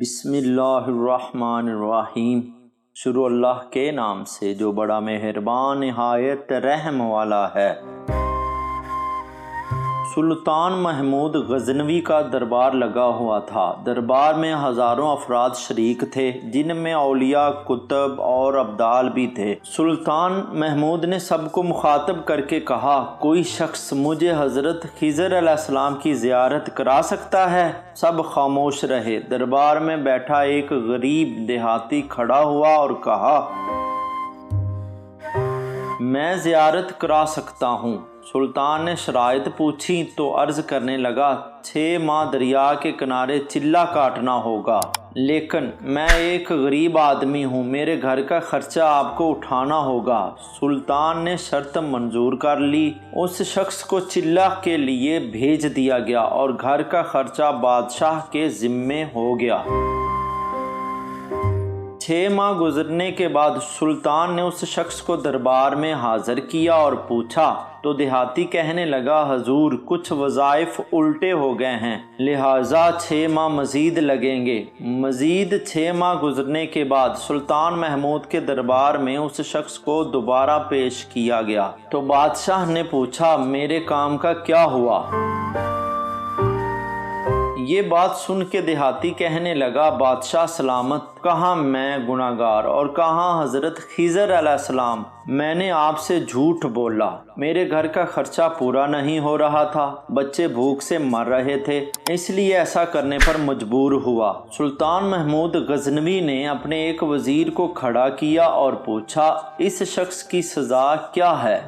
بسم اللہ الرحمن الرحیم۔ شروع اللہ کے نام سے جو بڑا مہربان نہایت رحم والا ہے۔ سلطان محمود غزنوی کا دربار لگا ہوا تھا۔ دربار میں ہزاروں افراد شریک تھے، جن میں اولیاء، کتب اور ابدال بھی تھے۔ سلطان محمود نے سب کو مخاطب کر کے کہا، کوئی شخص مجھے حضرت خضر علیہ السلام کی زیارت کرا سکتا ہے؟ سب خاموش رہے۔ دربار میں بیٹھا ایک غریب دیہاتی کھڑا ہوا اور کہا، میں زیارت کرا سکتا ہوں۔ سلطان نے شرائط پوچھی تو عرض کرنے لگا، 6 ماہ دریا کے کنارے چلہ کاٹنا ہوگا، لیکن میں ایک غریب آدمی ہوں، میرے گھر کا خرچہ آپ کو اٹھانا ہوگا۔ سلطان نے شرط منظور کر لی۔ اس شخص کو چلہ کے لیے بھیج دیا گیا اور گھر کا خرچہ بادشاہ کے ذمے ہو گیا۔ 6 ماہ گزرنے کے بعد سلطان نے اس شخص کو دربار میں حاضر کیا اور پوچھا تو دیہاتی کہنے لگا، حضور کچھ وظائف الٹے ہو گئے ہیں، لہٰذا 6 ماہ مزید لگیں گے۔ مزید 6 ماہ گزرنے کے بعد سلطان محمود کے دربار میں اس شخص کو دوبارہ پیش کیا گیا تو بادشاہ نے پوچھا، میرے کام کا کیا ہوا؟ یہ بات سن کے دیہاتی کہنے لگا، بادشاہ سلامت، کہاں میں گناہگار اور کہاں حضرت خضر علیہ السلام، میں نے آپ سے جھوٹ بولا، میرے گھر کا خرچہ پورا نہیں ہو رہا تھا، بچے بھوک سے مر رہے تھے، اس لیے ایسا کرنے پر مجبور ہوا۔ سلطان محمود غزنوی نے اپنے ایک وزیر کو کھڑا کیا اور پوچھا، اس شخص کی سزا کیا ہے؟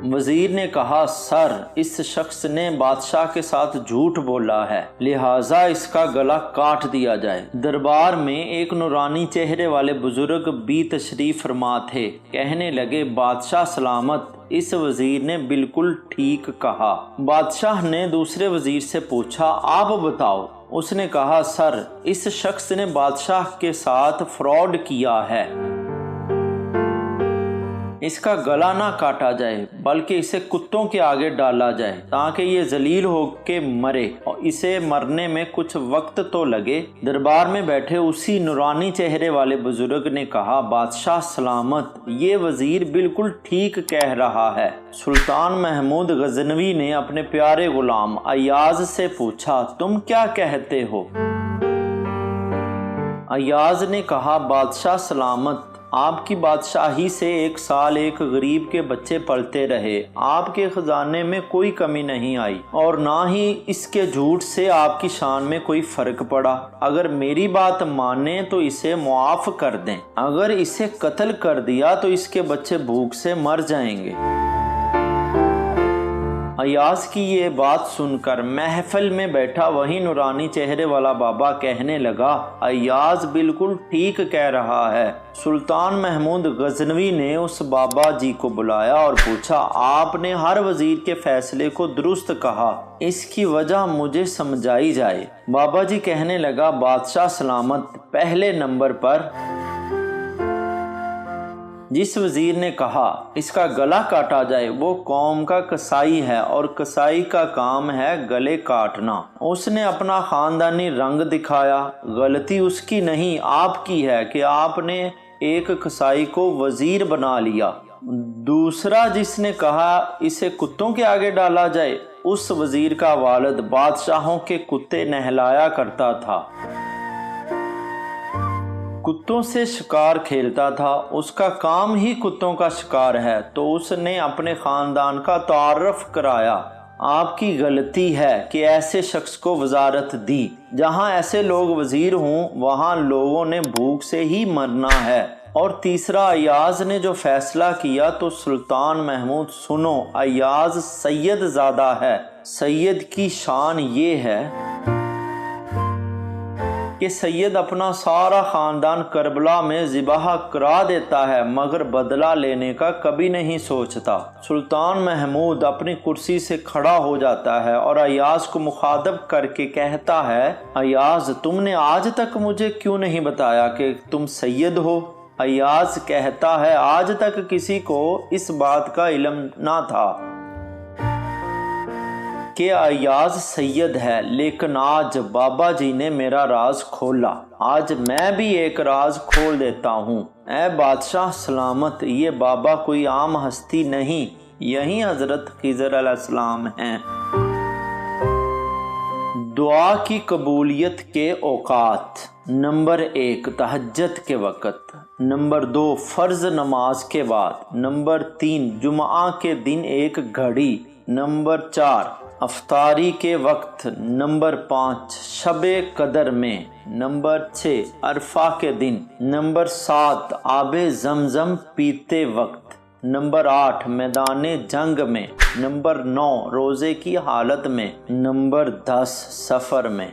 وزیر نے کہا، سر، اس شخص نے بادشاہ کے ساتھ جھوٹ بولا ہے، لہٰذا اس کا گلا کاٹ دیا جائے۔ دربار میں ایک نورانی چہرے والے بزرگ بھی تشریف فرما تھے۔ کہنے لگے، بادشاہ سلامت، اس وزیر نے بالکل ٹھیک کہا۔ بادشاہ نے دوسرے وزیر سے پوچھا، آپ بتاؤ۔ اس نے کہا، سر، اس شخص نے بادشاہ کے ساتھ فراڈ کیا ہے، اس کا گلا نہ کاٹا جائے بلکہ اسے کتوں کے آگے ڈالا جائے تاکہ یہ ذلیل ہو کے مرے، اور اسے مرنے میں کچھ وقت تو لگے۔ دربار میں بیٹھے اسی نورانی چہرے والے بزرگ نے کہا، بادشاہ سلامت، یہ وزیر بالکل ٹھیک کہہ رہا ہے۔ سلطان محمود غزنوی نے اپنے پیارے غلام ایاز سے پوچھا، تم کیا کہتے ہو؟ ایاز نے کہا، بادشاہ سلامت، آپ کی بادشاہی سے 1 سال ایک غریب کے بچے پلتے رہے، آپ کے خزانے میں کوئی کمی نہیں آئی اور نہ ہی اس کے جھوٹ سے آپ کی شان میں کوئی فرق پڑا۔ اگر میری بات مانیں تو اسے معاف کر دیں، اگر اسے قتل کر دیا تو اس کے بچے بھوک سے مر جائیں گے۔ ایاز کی یہ بات سن کر محفل میں بیٹھا وہی نورانی چہرے والا بابا کہنے لگا، ایاز بالکل ٹھیک کہہ رہا ہے۔ سلطان محمود غزنوی نے اس بابا جی کو بلایا اور پوچھا، آپ نے ہر وزیر کے فیصلے کو درست کہا، اس کی وجہ مجھے سمجھائی جائے۔ بابا جی کہنے لگا، بادشاہ سلامت، پہلے نمبر پر جس وزیر نے کہا اس کا گلا کاٹا جائے وہ قوم کا قصائی ہے، اور قصائی کا کام ہے گلے کاٹنا۔ اس نے اپنا خاندانی رنگ دکھایا۔ غلطی اس کی نہیں، آپ کی ہے کہ آپ نے ایک قصائی کو وزیر بنا لیا۔ دوسرا جس نے کہا اسے کتوں کے آگے ڈالا جائے، اس وزیر کا والد بادشاہوں کے کتے نہلایا کرتا تھا، کتوں سے شکار کھیلتا تھا، اس کا کام ہی کتوں کا شکار ہے، تو اس نے اپنے خاندان کا تعارف کرایا۔ آپ کی غلطی ہے کہ ایسے شخص کو وزارت دی۔ جہاں ایسے لوگ وزیر ہوں وہاں لوگوں نے بھوک سے ہی مرنا ہے۔ اور تیسرا، ایاز نے جو فیصلہ کیا تو سلطان محمود سنو، ایاز سید زادہ ہے۔ سید کی شان یہ ہے کہ سید اپنا سارا خاندان کربلا میں ذبح کرا دیتا ہے مگر بدلہ لینے کا کبھی نہیں سوچتا۔ سلطان محمود اپنی کرسی سے کھڑا ہو جاتا ہے اور ایاز کو مخاطب کر کے کہتا ہے، ایاز، تم نے آج تک مجھے کیوں نہیں بتایا کہ تم سید ہو؟ ایاز کہتا ہے، آج تک کسی کو اس بات کا علم نہ تھا۔ کہ ایاز سید ہے، لیکن آج بابا جی نے میرا راز کھولا، آج میں بھی ایک راز کھول دیتا ہوں۔ اے بادشاہ سلامت، یہ بابا کوئی عام ہستی نہیں، یہی حضرت خضر علیہ السلام ہیں۔ دعا کی قبولیت کے اوقات: نمبر 1 تہجد کے وقت، نمبر 2 فرض نماز کے بعد، نمبر 3 جمعہ کے دن ایک گھڑی، نمبر 4 افطاری کے وقت، نمبر 5 شب قدر میں، نمبر 6 عرفہ کے دن، نمبر 7 آب زمزم پیتے وقت، نمبر 8 میدان جنگ میں، نمبر 9 روزے کی حالت میں، نمبر 10 سفر میں۔